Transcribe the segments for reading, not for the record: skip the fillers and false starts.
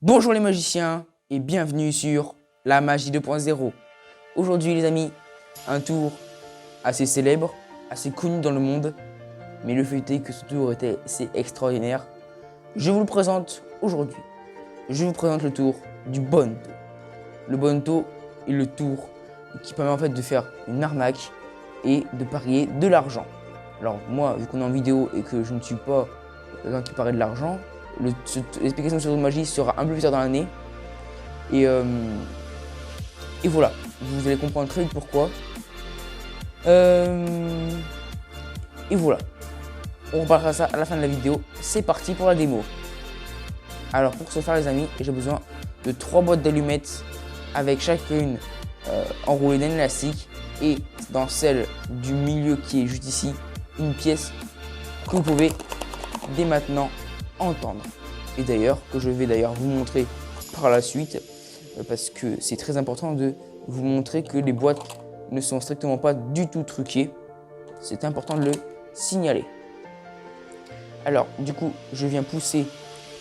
Bonjour les magiciens et bienvenue sur la magie 2.0. Aujourd'hui les amis, un tour assez célèbre, assez connu dans le monde, mais le fait est que ce tour était assez extraordinaire. Je vous le présente aujourd'hui. Je vous présente le tour du Bonto. Le Bonto est le tour qui permet en fait de faire une arnaque et de parier de l'argent. Alors moi, vu qu'on est en vidéo et que je ne suis pas quelqu'un qui parie de l'argent, l'explication sur la magie sera un peu plus tard dans l'année. Et voilà, vous allez comprendre très vite pourquoi. Et voilà, on reparlera ça à la fin de la vidéo. C'est parti pour la démo. Alors pour ce faire les amis, j'ai besoin de 3 boîtes d'allumettes avec chacune enroulée d'un élastique, et dans celle du milieu qui est juste ici, une pièce que vous pouvez dès maintenant entendre, et d'ailleurs que je vais vous montrer par la suite, parce que c'est très important de vous montrer que les boîtes ne sont strictement pas du tout truquées. C'est important de le signaler. Alors du coup je viens pousser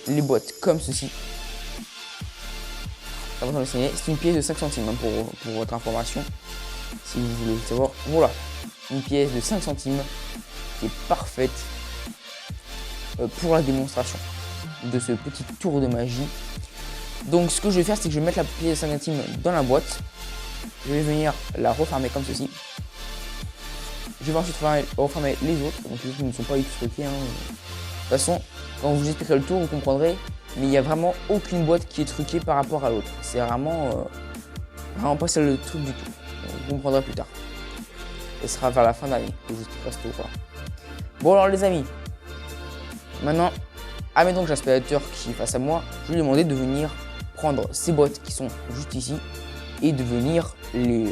les boîtes comme ceci. C'est une pièce de 5 centimes hein, pour votre information, si vous voulez le savoir. Voilà, une pièce de 5 centimes qui est parfaite pour la démonstration de ce petit tour de magie. Donc ce que je vais faire, c'est que je vais mettre la pièce de 5 centimes dans la boîte. Je vais venir la refermer comme ceci. Je vais ensuite refermer les autres, donc les autres ne sont pas du tout truqués. De toute façon, quand je vous expliquerai le tour, vous comprendrez. Mais il n'y a vraiment aucune boîte qui est truquée par rapport à l'autre. C'est vraiment pas celle le truc du tout. Vous comprendrez plus tard. Et ce sera vers la fin d'année que je vous expliquerai ce tour. Bon alors les amis, maintenant, admettons que j'ai un spectateur qui est face à moi. Je vais lui demander de venir prendre ces boîtes qui sont juste ici et de venir les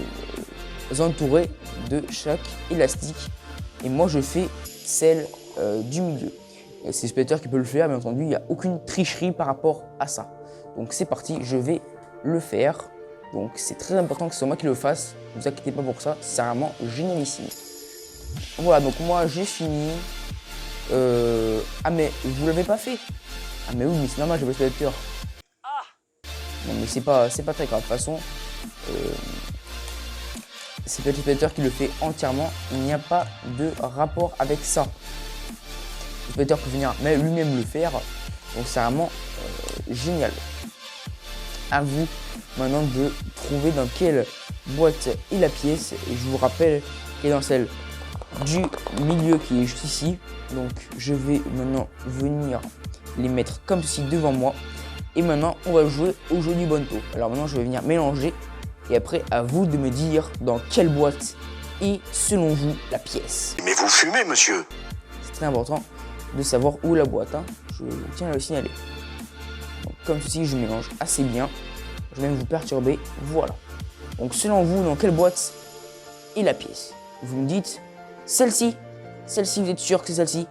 entourer de chaque élastique. Et moi je fais celle du milieu. C'est le spectateur qui peut le faire, bien entendu, il n'y a aucune tricherie par rapport à ça. Donc c'est parti, je vais le faire. Donc c'est très important que ce soit moi qui le fasse, ne vous inquiétez pas pour ça, c'est vraiment génialissime. Voilà, donc moi j'ai fini. Ah mais vous l'avez pas fait? Ah mais oui, mais c'est normal, j'ai le spectateur. Non mais c'est pas très grave, de toute façon. C'est le spectateur qui le fait entièrement, il n'y a pas de rapport avec ça. Le spectateur peut venir lui-même le faire, donc c'est vraiment génial. À vous maintenant de trouver dans quelle boîte est la pièce, et je vous rappelle qu'elle est dans celle du milieu qui est juste ici. Donc je vais maintenant venir les mettre comme ceci devant moi, et maintenant on va jouer au jeu du Bonto. Alors maintenant je vais venir mélanger, et après à vous de me dire dans quelle boîte est selon vous la pièce. Mais vous fumez monsieur? C'est très important de savoir où est la boîte, hein. Je tiens à le signaler. Donc, comme ceci, je mélange assez bien. Je vais même vous perturber. Voilà. Donc selon vous, dans quelle boîte est la pièce? Vous me dites celle-ci. Celle-ci, vous êtes sûr que c'est celle-ci?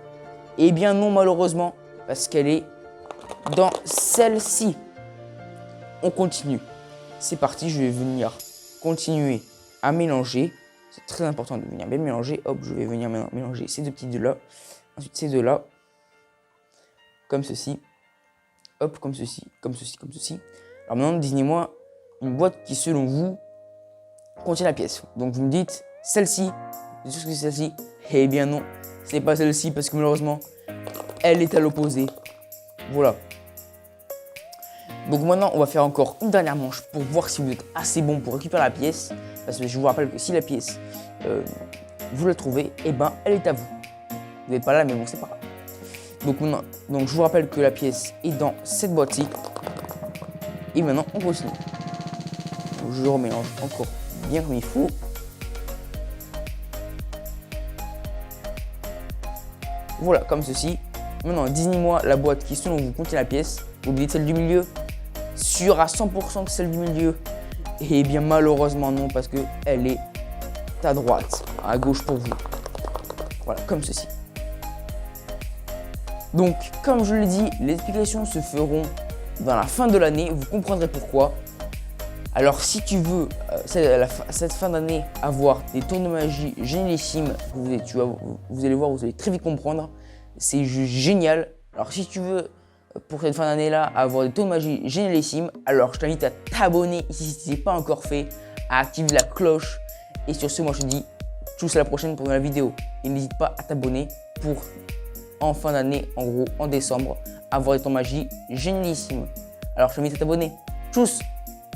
Eh bien non, malheureusement, parce qu'elle est dans celle-ci. On continue. C'est parti, je vais venir continuer à mélanger. C'est très important de venir bien mélanger. Hop, je vais venir maintenant mélanger ces deux petits deux-là. Ensuite ces deux-là. Comme ceci. Hop, comme ceci, comme ceci, comme ceci. Alors maintenant, désignez-moi une boîte qui, selon vous, contient la pièce. Donc vous me dites celle-ci. Vous êtes sûr que c'est celle-ci? Eh bien non, c'est pas celle-ci parce que malheureusement, elle est à l'opposé. Voilà. Donc maintenant, on va faire encore une dernière manche pour voir si vous êtes assez bon pour récupérer la pièce. Parce que je vous rappelle que si la pièce, vous la trouvez, eh ben elle est à vous. Vous n'êtes pas là, mais bon, c'est pas grave. Donc je vous rappelle que la pièce est dans cette boîte-ci. Et maintenant, on continue. Donc, je le remélange encore bien comme il faut. Voilà, comme ceci. Maintenant, désignez-moi la boîte qui, selon vous, contient la pièce. Vous me dites celle du milieu? Sûr à 100% que celle du milieu? Et bien, malheureusement, non, parce qu'elle est à droite, à gauche pour vous. Voilà, comme ceci. Donc, comme je l'ai dit, les explications se feront dans la fin de l'année. Vous comprendrez pourquoi. Alors, si tu veux, cette fin d'année, avoir des tours de magie génialissimes, vous allez voir, vous allez très vite comprendre. C'est juste génial. Alors, si tu veux pour cette fin d'année là à avoir des taux de magie génialissimes. Alors je t'invite à t'abonner ici si ce n'est pas encore fait, à activer la cloche. Et sur ce, moi je te dis tchuss à la prochaine pour une nouvelle vidéo. Et n'hésite pas à t'abonner pour en fin d'année, en gros en décembre, avoir des taux de magie génialissimes. Alors je t'invite à t'abonner. Tchuss!